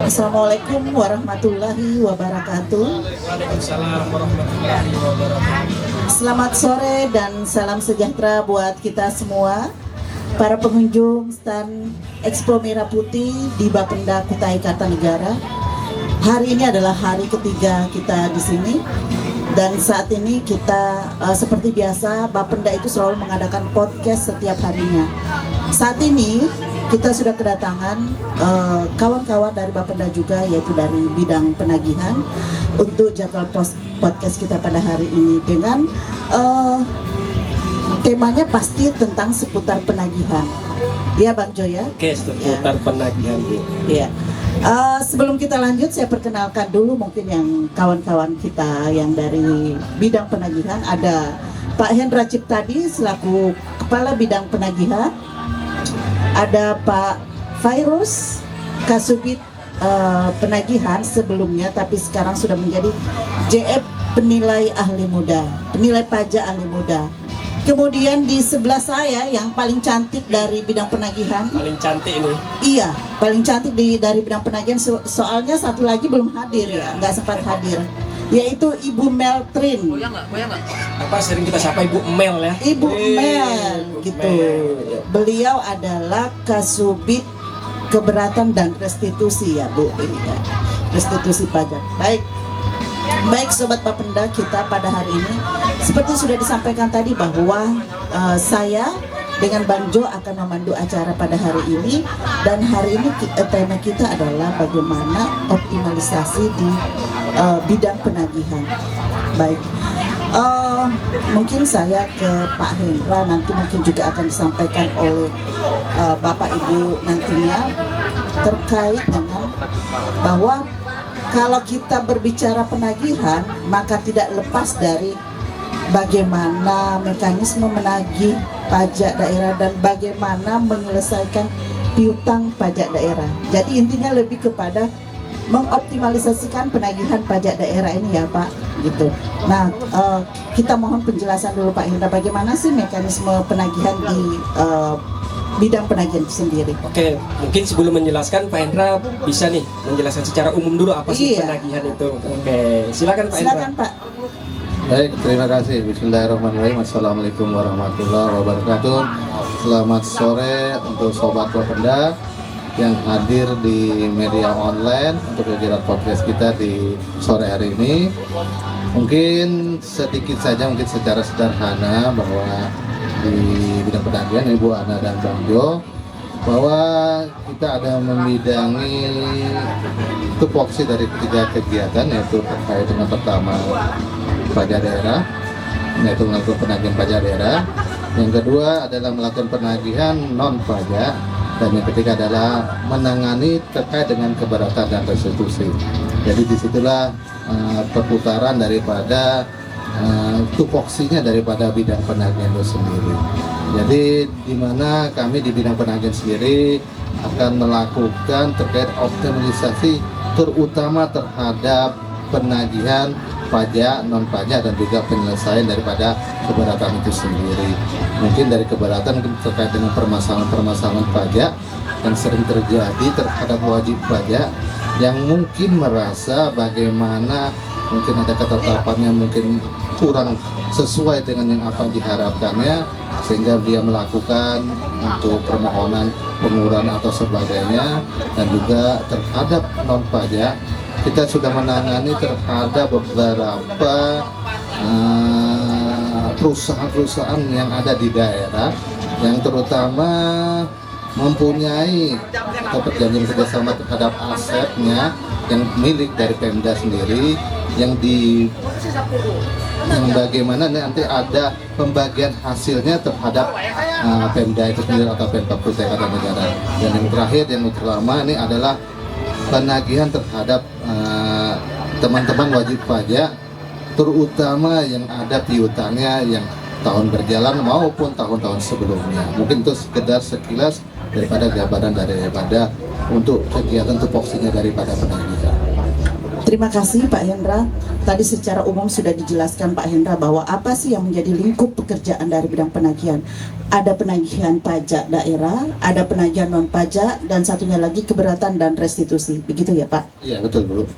Assalamualaikum warahmatullahi wabarakatuh. Waalaikumsalam warahmatullahi wabarakatuh. Selamat sore dan salam sejahtera buat kita semua, para pengunjung stand Expo Merah Putih di Bapenda Kutai Kartanegara. Hari ini adalah hari ketiga kita di sini. Dan saat ini kita seperti biasa, Bapenda itu selalu mengadakan podcast setiap harinya. Saat ini kita sudah kedatangan kawan-kawan dari Bapenda juga, yaitu dari bidang penagihan, untuk jadwal podcast kita pada hari ini dengan temanya pasti tentang seputar penagihan. Ya Bang Jo ya? Oke, seputar penagihan. Iya. Sebelum kita lanjut, saya perkenalkan dulu mungkin yang kawan-kawan kita yang dari bidang penagihan. Ada Pak Hendra Ciptadi selaku Kepala Bidang Penagihan. Ada Pak Fairuz Kasubit Penagihan sebelumnya, tapi sekarang sudah menjadi JF Penilai Ahli Muda, Penilai Pajak Ahli Muda. Kemudian di sebelah saya yang paling cantik dari bidang penagihan. Paling cantik ini. Iya, paling cantik dari bidang penagihan. Soalnya satu lagi belum hadir ya, nggak sempat hadir. Yaitu Ibu Meltrin. Goyang nggak? Apa sering kita sapa Ibu Mel ya? Ibu Mel, gitu. Beliau adalah Kasubit Keberatan dan Restitusi ya Bu, ini ya. Restitusi pajak. Baik Sobat Bapenda, kita pada hari ini seperti sudah disampaikan tadi bahwa saya dengan Bang Jo akan memandu acara pada hari ini. Dan hari ini tema kita adalah bagaimana optimalisasi di bidang penagihan. Baik, mungkin saya ke Pak Hendra, nanti mungkin juga akan disampaikan oleh Bapak Ibu nantinya terkait dengan bahwa kalau kita berbicara penagihan, maka tidak lepas dari bagaimana mekanisme menagih pajak daerah dan bagaimana menyelesaikan piutang pajak daerah. Jadi intinya lebih kepada mengoptimalisasikan penagihan pajak daerah ini ya Pak, gitu. Nah, kita mohon penjelasan dulu Pak Hendra, bagaimana sih mekanisme penagihan di bidang penagihan itu sendiri. Oke, mungkin sebelum menjelaskan Pak Hendra bisa nih menjelaskan secara umum dulu apa sih penagihan itu. Oke, silakan Pak Hendra. Silakan Pak. Baik, terima kasih. Bismillahirrahmanirrahim. Assalamualaikum warahmatullahi wabarakatuh. Selamat sore untuk Sobat Bapenda yang hadir di media online untuk kegiatan podcast kita di sore hari ini. Mungkin sedikit saja, mungkin secara sederhana bahwa di bidang penagihan Ibu Ana dan Bang Jo, bahwa kita ada membidangi tupoksi dari ketiga kegiatan, yaitu terkait dengan pertama pajak daerah, yaitu melakukan penagihan pajak daerah. Yang kedua adalah melakukan penagihan non pajak, dan yang ketiga adalah menangani terkait dengan keberatan dan restitusi. Jadi disitulah perputaran daripada tupoksinya daripada bidang penagihan itu sendiri. Jadi di mana kami di bidang penagihan sendiri akan melakukan terkait optimalisasi terutama terhadap penagihan pajak, non pajak, dan juga penyelesaian daripada keberatan itu sendiri. Mungkin dari keberatan terkait dengan permasalahan pajak yang sering terjadi terhadap wajib pajak yang mungkin merasa bagaimana mungkin ada ketetapannya mungkin kurang sesuai dengan yang apa diharapkannya, sehingga dia melakukan untuk permohonan pengurangan atau sebagainya. Dan juga terhadap non pajak kita sudah menangani terhadap beberapa perusahaan-perusahaan yang ada di daerah yang terutama mempunyai atau perjanjian kerjasama terhadap asetnya yang milik dari Pemda sendiri, yang bagaimana nanti ada pembagian hasilnya terhadap Pemda itu sendiri atau Pemkab Kutai Kartanegara. Dan yang terakhir yang utama ini adalah penagihan terhadap teman-teman wajib pajak, terutama yang ada piutangnya yang tahun berjalan maupun tahun-tahun sebelumnya. Mungkin itu sekedar sekilas daripada gambaran daripada untuk kegiatan tupoksinya daripada penagihan. Terima kasih Pak Hendra. tadi secara umum sudah dijelaskan Pak Hendra bahwa apa sih yang menjadi lingkup pekerjaan dari bidang penagihan. Ada penagihan pajak daerah, ada penagihan non pajak, dan satunya lagi keberatan dan restitusi. Begitu ya Pak? Iya betul Bu.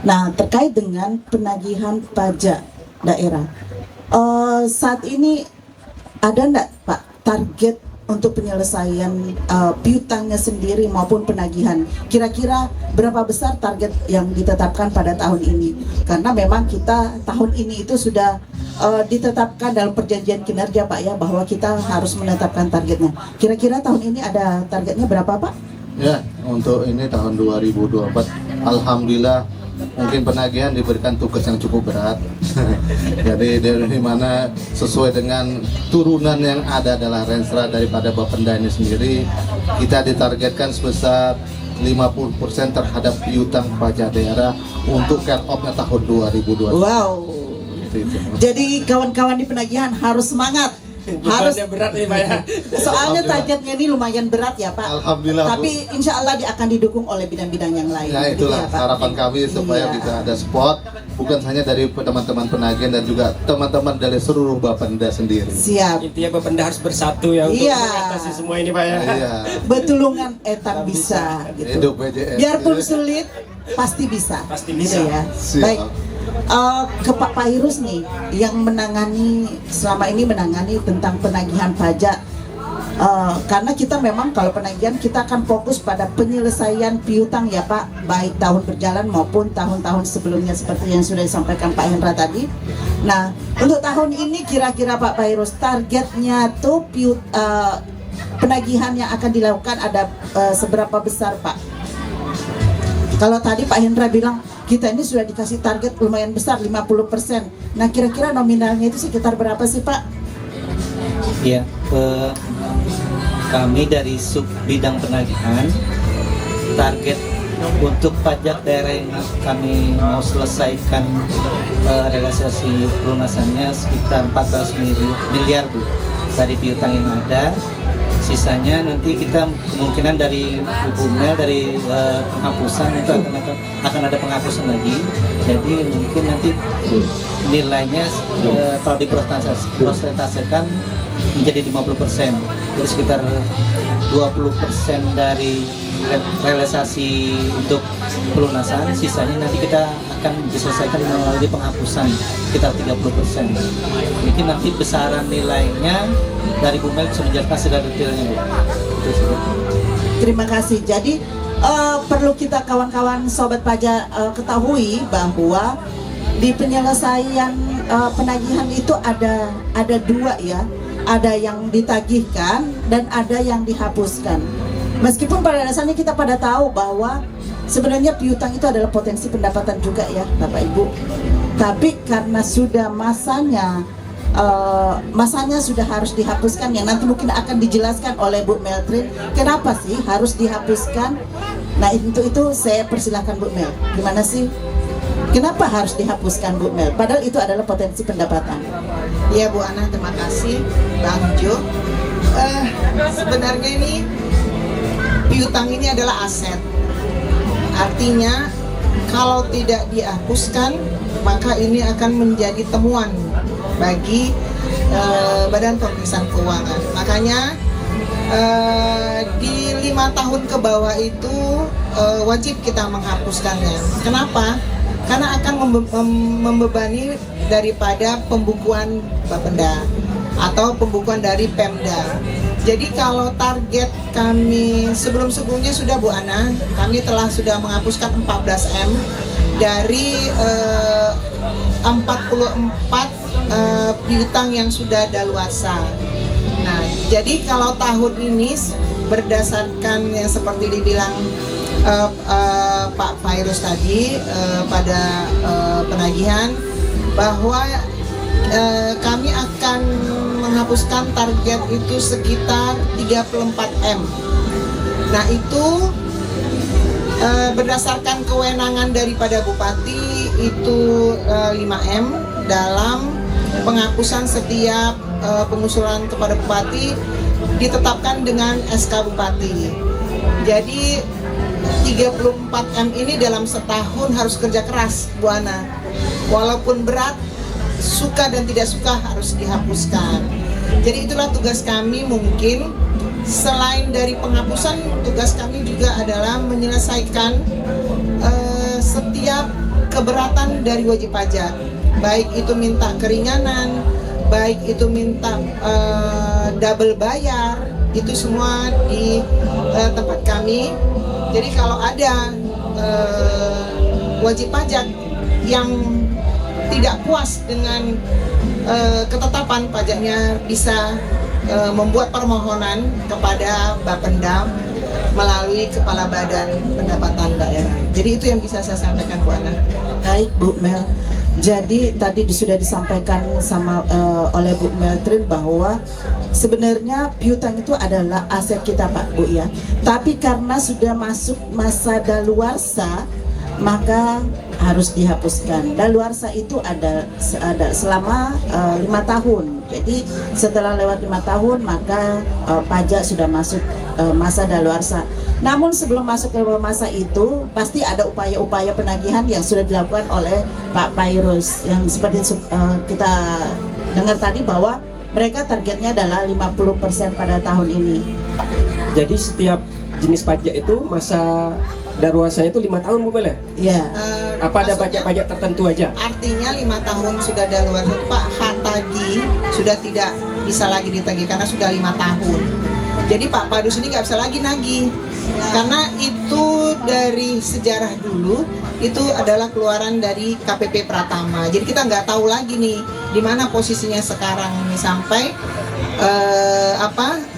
Nah, terkait dengan penagihan pajak daerah, saat ini ada enggak Pak target untuk penyelesaian piutangnya sendiri maupun penagihan? Kira-kira berapa besar target yang ditetapkan pada tahun ini? Karena memang kita tahun ini itu sudah ditetapkan dalam perjanjian kinerja Pak ya, bahwa kita harus menetapkan targetnya. Kira-kira tahun ini ada targetnya berapa Pak? Ya, untuk ini tahun 2024 alhamdulillah mungkin penagihan diberikan tugas yang cukup berat. Jadi dari mana sesuai dengan turunan yang ada adalah renstra daripada Bapenda ini sendiri, kita ditargetkan sebesar 50% terhadap piutang pajak daerah untuk cut off-nya tahun 2020. Wow. Itu. Jadi kawan-kawan di penagihan harus semangat. Harus Bebannya berat nih Pak ya. soalnya targetnya ini lumayan berat ya Pak. Alhamdulillah. Tapi insya Allah dia akan didukung oleh bidang-bidang yang lain. Nah Begitu itulah ya, Pak? harapan kami supaya Iya. bisa ada spot bukan hanya dari teman-teman penagihan dan juga teman-teman dari seluruh Bapenda sendiri. Siap. Intinya Bapenda harus bersatu ya untuk Iya. mengatasi semua ini Pak ya. Iya. Betulungan etan bisa gitu. Hidup BJS. Biarpun sulit pasti bisa. Pasti Gitu bisa. ya. Siap. Baik. Ke Pak Pairus nih yang selama ini menangani tentang penagihan pajak. Karena kita memang kalau penagihan kita akan fokus pada penyelesaian piutang ya Pak, baik tahun berjalan maupun tahun-tahun sebelumnya seperti yang sudah disampaikan Pak Hendra tadi. Nah, untuk tahun ini kira-kira Pak Pairus targetnya tuh penagihan yang akan dilakukan ada seberapa besar Pak? Kalau tadi Pak Hendra bilang kita ini sudah dikasih target lumayan besar 50%. Nah, kira-kira nominalnya itu sekitar berapa sih Pak? Ya, kami dari sub bidang penagihan target untuk pajak daerah yang kami mau selesaikan realisasi pelunasannya sekitar 14 miliar Bu dari piutang yang ada. Sisanya nanti kita kemungkinan dari Bumel dari penghapusan itu akan ada penghapusan lagi. Jadi mungkin nanti nilainya kalau diprosentasikan menjadi 50%. Jadi sekitar 20% dari realisasi untuk pelunasan, sisanya nanti kita akan diselesaikan melalui penghapusan sekitar 30%. Mungkin nanti besaran nilainya dari Bumel bisa menjelaskan segala detailnya. Terima kasih. Jadi perlu kita kawan-kawan sobat pajak ketahui bahwa di penyelesaian penagihan itu ada dua ya. Ada yang ditagihkan dan ada yang dihapuskan. Meskipun pada dasarnya kita pada tahu bahwa sebenarnya piutang itu adalah potensi pendapatan juga ya Bapak Ibu. Tapi karena sudah masanya sudah harus dihapuskan, yang nanti mungkin akan dijelaskan oleh Bu Meltrin kenapa sih harus dihapuskan. Nah untuk itu saya persilahkan Bu Mel, gimana sih kenapa harus dihapuskan Bu Mel, padahal itu adalah potensi pendapatan. Ya Bu Ana, terima kasih Bang Jo. Sebenarnya ini piutang ini adalah aset. Artinya kalau tidak dihapuskan maka ini akan menjadi temuan bagi Badan Pemeriksaan Keuangan. Makanya di 5 tahun ke bawah itu wajib kita menghapuskannya. Kenapa? Karena akan membebani daripada pembukuan Bapenda atau pembukuan dari Pemda. Jadi kalau target kami sebelumnya sudah Bu Ana, kami sudah menghapuskan 14M dari 44 piutang yang sudah daluarsa. Nah, jadi kalau tahun ini berdasarkan yang seperti dibilang Pak Pairus tadi pada penagihan bahwa kami akan menghapuskan target itu sekitar 34M. Nah itu berdasarkan kewenangan daripada Bupati itu 5M dalam penghapusan setiap pengusulan kepada Bupati ditetapkan dengan SK Bupati. Jadi 34M ini dalam setahun harus kerja keras Bu Ana. walaupun berat, suka dan tidak suka harus dihapuskan. Jadi itulah tugas kami. Mungkin selain dari penghapusan, tugas kami juga adalah menyelesaikan setiap keberatan dari wajib pajak, baik itu minta keringanan, baik itu minta double bayar, itu semua di tempat kami. Jadi kalau ada wajib pajak yang tidak puas dengan ketetapan pajaknya, bisa membuat permohonan kepada Bapenda melalui Kepala Badan Pendapatan Daerah. Jadi itu yang bisa saya sampaikan, Bu Ana. Baik, Bu Mel. Jadi tadi sudah disampaikan oleh Bu Meltrin bahwa sebenarnya piutang itu adalah aset kita, Pak, Bu, ya. Tapi karena sudah masuk masa daluarsa, maka harus dihapuskan. Daluarsa itu ada selama 5 tahun. Jadi setelah lewat 5 tahun maka pajak sudah masuk masa daluarsa. Namun sebelum masuk ke masa itu pasti ada upaya-upaya penagihan yang sudah dilakukan oleh Pak Pairus, yang seperti kita dengar tadi bahwa mereka targetnya adalah 50% pada tahun ini. Jadi setiap jenis pajak itu masa daluarsanya itu 5 tahun, Bu Mel, ya? Iya. Apa ada Maksudnya, pajak-pajak tertentu aja? Artinya 5 tahun sudah daluarsa, Pak, hak tagih sudah tidak bisa lagi ditagih karena sudah 5 tahun. Jadi Pak Padus ini nggak bisa lagi nagih, karena itu dari sejarah dulu itu adalah keluaran dari KPP Pratama. Jadi kita nggak tahu lagi nih di mana posisinya sekarang nih, sampai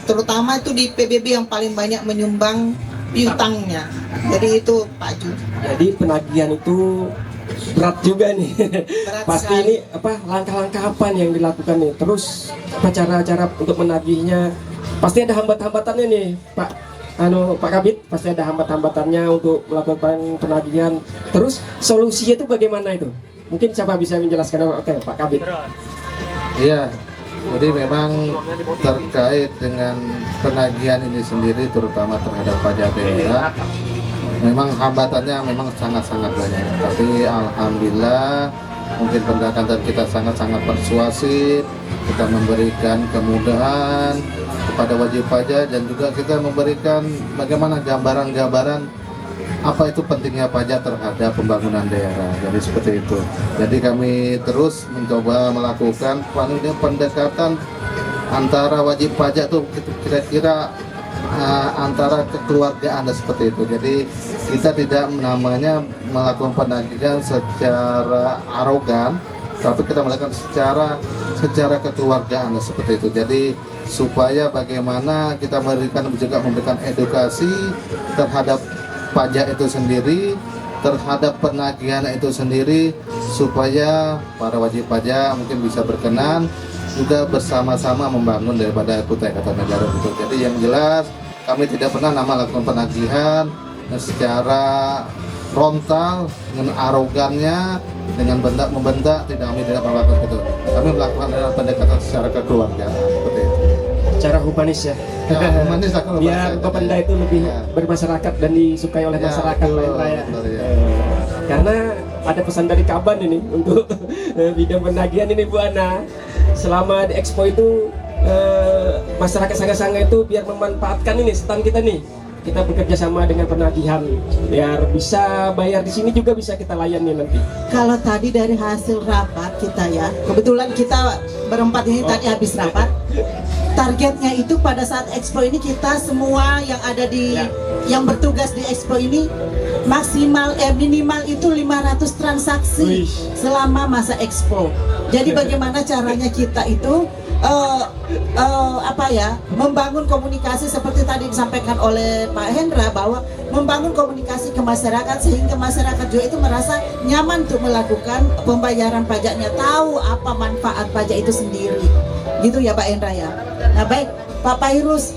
terutama itu di PBB yang paling banyak menyumbang piutangnya. Jadi itu Pak Ju. Jadi penagihan itu berat juga nih. Berat Pasti sekali. ini langkah-langkah apa nih yang dilakukan nih? Terus cara-cara untuk menagihnya? Pasti ada hambat-hambatannya nih, Pak Kabid. Pasti ada hambat-hambatannya untuk melakukan penagihan. Terus solusinya itu bagaimana itu? Mungkin siapa bisa menjelaskan? Oke, Pak Kabid. Iya, jadi memang terkait dengan penagihan ini sendiri, terutama terhadap pajak daerah, memang hambatannya memang sangat-sangat banyak. Tapi alhamdulillah, mungkin pendekatan kita sangat-sangat persuasif, kita memberikan kemudahan kepada wajib pajak, dan juga kita memberikan bagaimana gambaran-gambaran apa itu pentingnya pajak terhadap pembangunan daerah. Jadi seperti itu. Jadi kami terus mencoba melakukan pendekatan antara wajib pajak itu kira-kira antara kekeluargaan dan seperti itu. Jadi kita tidak namanya melakukan penagihan secara arogan, tapi kita melakukan secara kekeluargaan dan seperti itu. Jadi supaya bagaimana kita memberikan edukasi terhadap pajak itu sendiri, terhadap penagihan itu sendiri, supaya para wajib pajak mungkin bisa berkenan juga bersama-sama membangun daripada Kutai Kartanegara itu. Jadi yang jelas kami tidak pernah melakukan penagihan secara frontal dengan arogannya, dengan membentak, kami tidak melakukan itu. Kami melakukan pendekatan secara kekeluargaan seperti itu. Cara humanis ya. Ya, humanis lah kalau Biar bahasa Bapenda itu. itu lebih Ya. bermasyarakat dan disukai oleh Ya, masyarakat, betul, Pak Indra, ya. betul, ya. Karena ada pesan dari Kaban ini untuk bidang penagihan ini, Bu Ana. Selama di Expo itu masyarakat Sangga-Sangga itu biar memanfaatkan ini stand kita nih. Kita bekerja sama dengan penagihan biar bisa bayar di sini juga bisa kita layani nanti. Kalau tadi dari hasil rapat kita ya, kebetulan kita berempat ini tadi habis rapat. Targetnya itu pada saat Expo ini kita semua yang ada di yang bertugas di Expo ini minimal itu 500 transaksi Wih. selama masa Expo. Jadi bagaimana caranya kita itu membangun komunikasi seperti tadi disampaikan oleh Pak Hendra, bahwa membangun komunikasi ke masyarakat sehingga masyarakat juga itu merasa nyaman untuk melakukan pembayaran pajaknya, tahu apa manfaat pajak itu sendiri, gitu ya Pak Hendra ya. Nah baik Pak Pairus,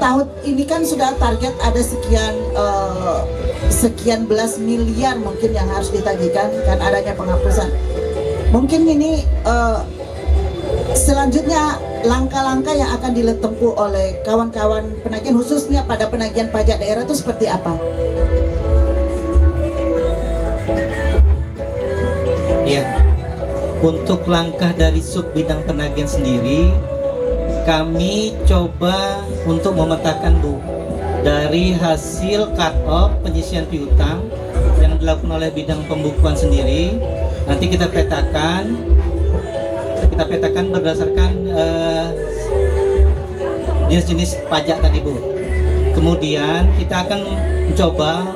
tahun ini kan sudah target ada sekian belas miliar mungkin yang harus ditagihkan kan adanya penghapusan. Mungkin ini selanjutnya langkah-langkah yang akan ditempuh oleh kawan-kawan penagihan khususnya pada penagihan pajak daerah itu seperti apa? Ya, untuk langkah dari sub bidang penagihan sendiri, kami coba untuk memetakan Bu, dari hasil cut off penyisian piutang yang dilakukan oleh bidang pembukuan sendiri. Nanti kita petakan berdasarkan jenis-jenis pajak tadi Bu. Kemudian kita akan mencoba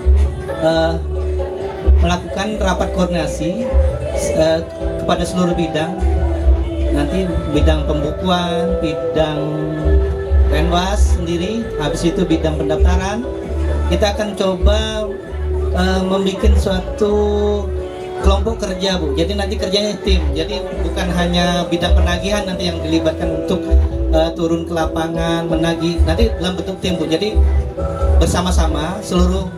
melakukan rapat koordinasi kepada seluruh bidang, nanti bidang pembukuan, bidang Renwas sendiri, habis itu bidang pendaftaran. Kita akan coba membuat suatu kelompok kerja Bu, jadi nanti kerjanya tim, jadi bukan hanya bidang penagihan nanti yang dilibatkan untuk turun ke lapangan menagih, nanti dalam bentuk tim Bu. Jadi bersama-sama seluruh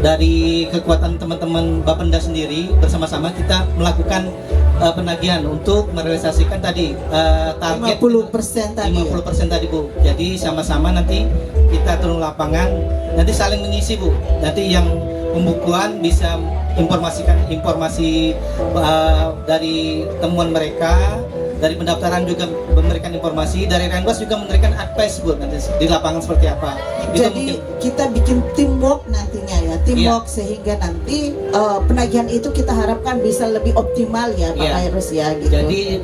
dari kekuatan teman-teman Bapenda sendiri, bersama-sama kita melakukan penagihan untuk merealisasikan tadi target 50% tadi. 50% tadi Bu. Jadi sama-sama nanti kita turun lapangan, nanti saling mengisi Bu. Nanti yang pembukuan bisa informasikan informasi dari temuan mereka, dari pendaftaran juga memberikan informasi, dari Renwas juga memberikan advice Bu nanti di lapangan seperti apa. Itu Jadi kita bikin teamwork nantinya ya, teamwork sehingga nanti penagihan itu kita harapkan bisa lebih optimal ya Pak Khairus ya gitu. Jadi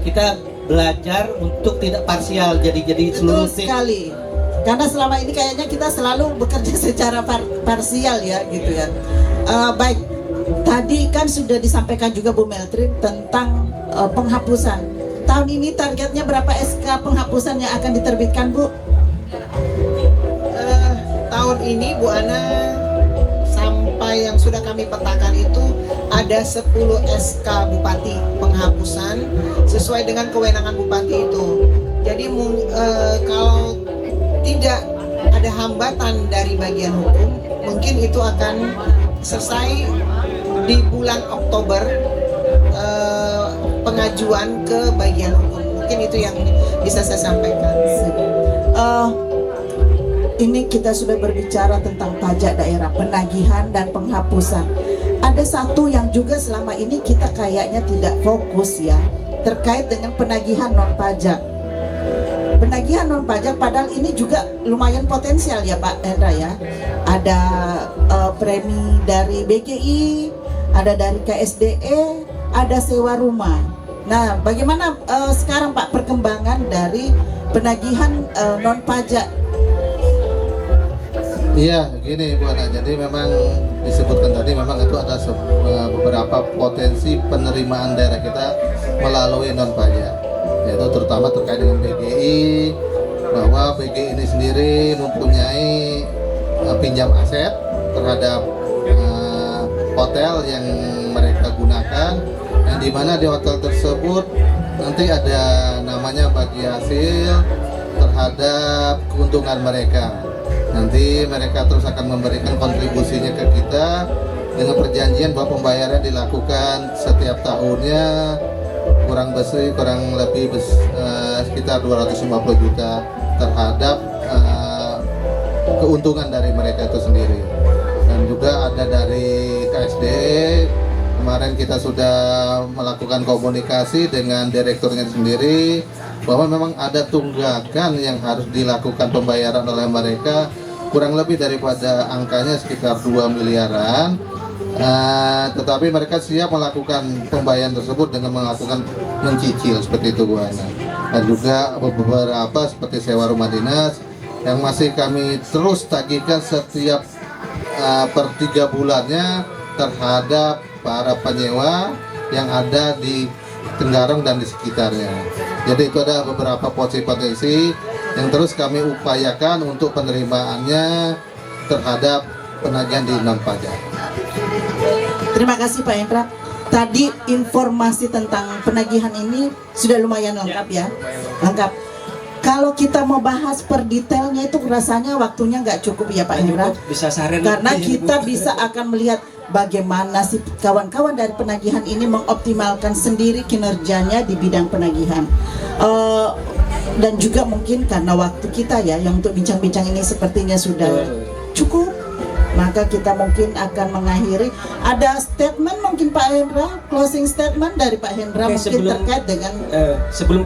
kita belajar untuk tidak parsial, jadi seluruh Betul tim. sekali. Karena selama ini kayaknya kita selalu bekerja secara parsial ya gitu ya. Baik, tadi kan sudah disampaikan juga Bu Meltri tentang penghapusan. Tahun ini targetnya berapa SK penghapusan yang akan diterbitkan Bu? Tahun ini Bu Ana, sampai yang sudah kami petakan itu ada 10 SK Bupati penghapusan sesuai dengan kewenangan Bupati itu. Jadi kalau tidak ada hambatan dari bagian hukum, mungkin itu akan selesai di bulan Oktober, pengajuan ke bagian hukum. Mungkin itu yang bisa saya sampaikan. Ini kita sudah berbicara tentang pajak daerah, penagihan dan penghapusan. Ada satu yang juga selama ini kita kayaknya tidak fokus ya, terkait dengan penagihan non pajak. Penagihan non pajak padahal ini juga lumayan potensial ya Pak Hendra ya. Ada premi dari BGI, ada dari KSDE, ada sewa rumah. Nah, bagaimana sekarang Pak perkembangan dari penagihan non pajak? Iya, gini Bu Ana. Jadi memang disebutkan tadi memang itu ada beberapa potensi penerimaan daerah kita melalui non pajak, yaitu terutama terkait dengan BGI, bahwa BGI ini sendiri mempunyai pinjam aset terhadap hotel yang mereka gunakan, yang dimana di hotel tersebut nanti ada namanya bagi hasil terhadap keuntungan mereka. Nanti mereka terus akan memberikan kontribusinya ke kita dengan perjanjian bahwa pembayaran dilakukan setiap tahunnya kurang lebih sekitar 250 juta terhadap keuntungan dari mereka itu sendiri. Dan juga ada dari KSDE, kemarin kita sudah melakukan komunikasi dengan direkturnya sendiri bahwa memang ada tunggakan yang harus dilakukan pembayaran oleh mereka kurang lebih daripada angkanya sekitar 2 miliaran, tetapi mereka siap melakukan pembayaran tersebut dengan melakukan mencicil seperti itu Bu Ana. Dan juga beberapa seperti sewa rumah dinas yang masih kami terus tagihkan setiap per 3 bulannya terhadap para penyewa yang ada di Tenggarong dan di sekitarnya. Jadi itu ada beberapa potensi yang terus kami upayakan untuk penerimaannya terhadap penagihan di non pajak. Terima kasih Pak Hendra. Tadi informasi tentang penagihan ini sudah lumayan lengkap ya, lengkap. Kalau kita mau bahas per detailnya itu rasanya waktunya nggak cukup ya Pak Hendra. Bisa seharian Karena lebih, kita bisa akan melihat bagaimana si kawan-kawan dari penagihan ini mengoptimalkan sendiri kinerjanya di bidang penagihan. Dan juga mungkin karena waktu kita ya yang untuk bincang-bincang ini sepertinya sudah cukup. Maka kita mungkin akan mengakhiri. Ada statement mungkin Pak Hendra, closing statement dari Pak Hendra Oke, mungkin terkait dengan sebelum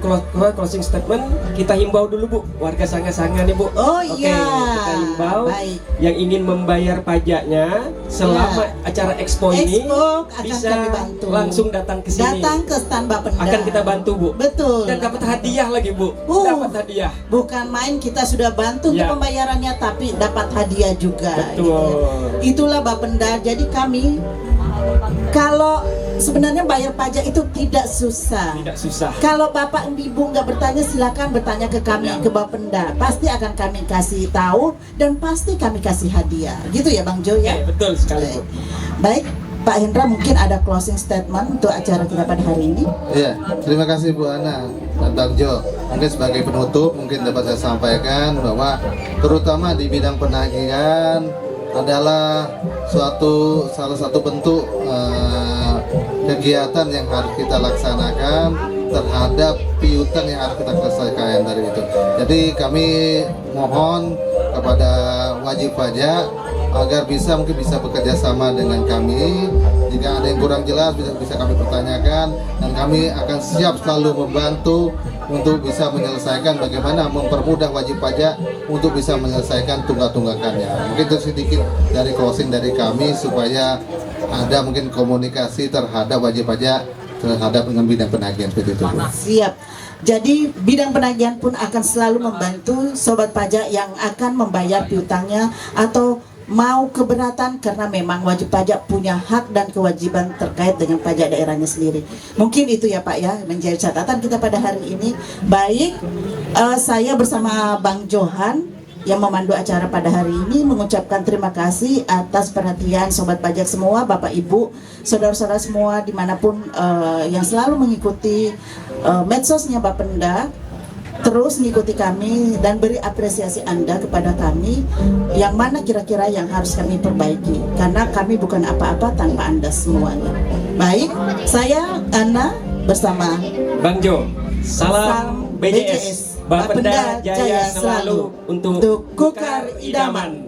closing statement, kita himbau dulu Bu, warga Sanga-Sanga nih Bu. Oh Oke, iya. kita himbau Baik. yang ingin membayar pajaknya selama acara Expo ini Expo akan bisa kami bantu. langsung datang ke sini. Datang ke stand Bapenda. Akan kita bantu Bu. Betul. Dan dapat hadiah lagi Bu. Dapat hadiah. Bukan main, kita sudah bantu untuk Ya. pembayarannya, tapi dapat hadiah juga. Betul. gitu ya. Itulah Bapenda. Jadi kami kalau sebenarnya bayar pajak itu tidak susah. Tidak susah. Kalau Bapak Ibu nggak bertanya, silakan bertanya ke kami, Ya. ke Bapenda. Pasti akan kami kasih tahu dan pasti kami kasih hadiah. Gitu ya Bang Jo ya. Oke, betul sekali Bu. Baik, Pak Hendra mungkin ada closing statement untuk acara kita pada hari ini. Iya, terima kasih Bu Ana dan Bang Jo. Mungkin sebagai penutup mungkin dapat saya sampaikan bahwa terutama di bidang penagihan adalah salah satu bentuk kegiatan yang harus kita laksanakan terhadap piutang yang harus kita selesaikan dari itu. Jadi kami mohon kepada wajib pajak agar mungkin bisa bekerja sama dengan kami. Jika ada yang kurang jelas bisa kami pertanyakan, dan kami akan siap selalu membantu untuk bisa menyelesaikan bagaimana mempermudah wajib pajak untuk bisa menyelesaikan tunggakannya. Mungkin itu sedikit dari closing dari kami supaya ada mungkin komunikasi terhadap wajib pajak terhadap dengan bidang penagihan seperti itu. Siap. Jadi bidang penagihan pun akan selalu membantu sobat pajak yang akan membayar piutangnya atau mau keberatan karena memang wajib pajak punya hak dan kewajiban terkait dengan pajak daerahnya sendiri. Mungkin itu ya Pak ya, menjadi catatan kita pada hari ini. Baik, saya bersama Bang Johan yang memandu acara pada hari ini mengucapkan terima kasih atas perhatian sobat pajak semua, Bapak Ibu, saudara-saudara semua dimanapun yang selalu mengikuti medsosnya Bapenda. Terus mengikuti kami dan beri apresiasi Anda kepada kami, yang mana kira-kira yang harus kami perbaiki, karena kami bukan apa-apa tanpa Anda semuanya. Baik, saya Ana bersama Bang Jo, salam BJS, Bapenda Jaya selalu untuk Kukar Idaman.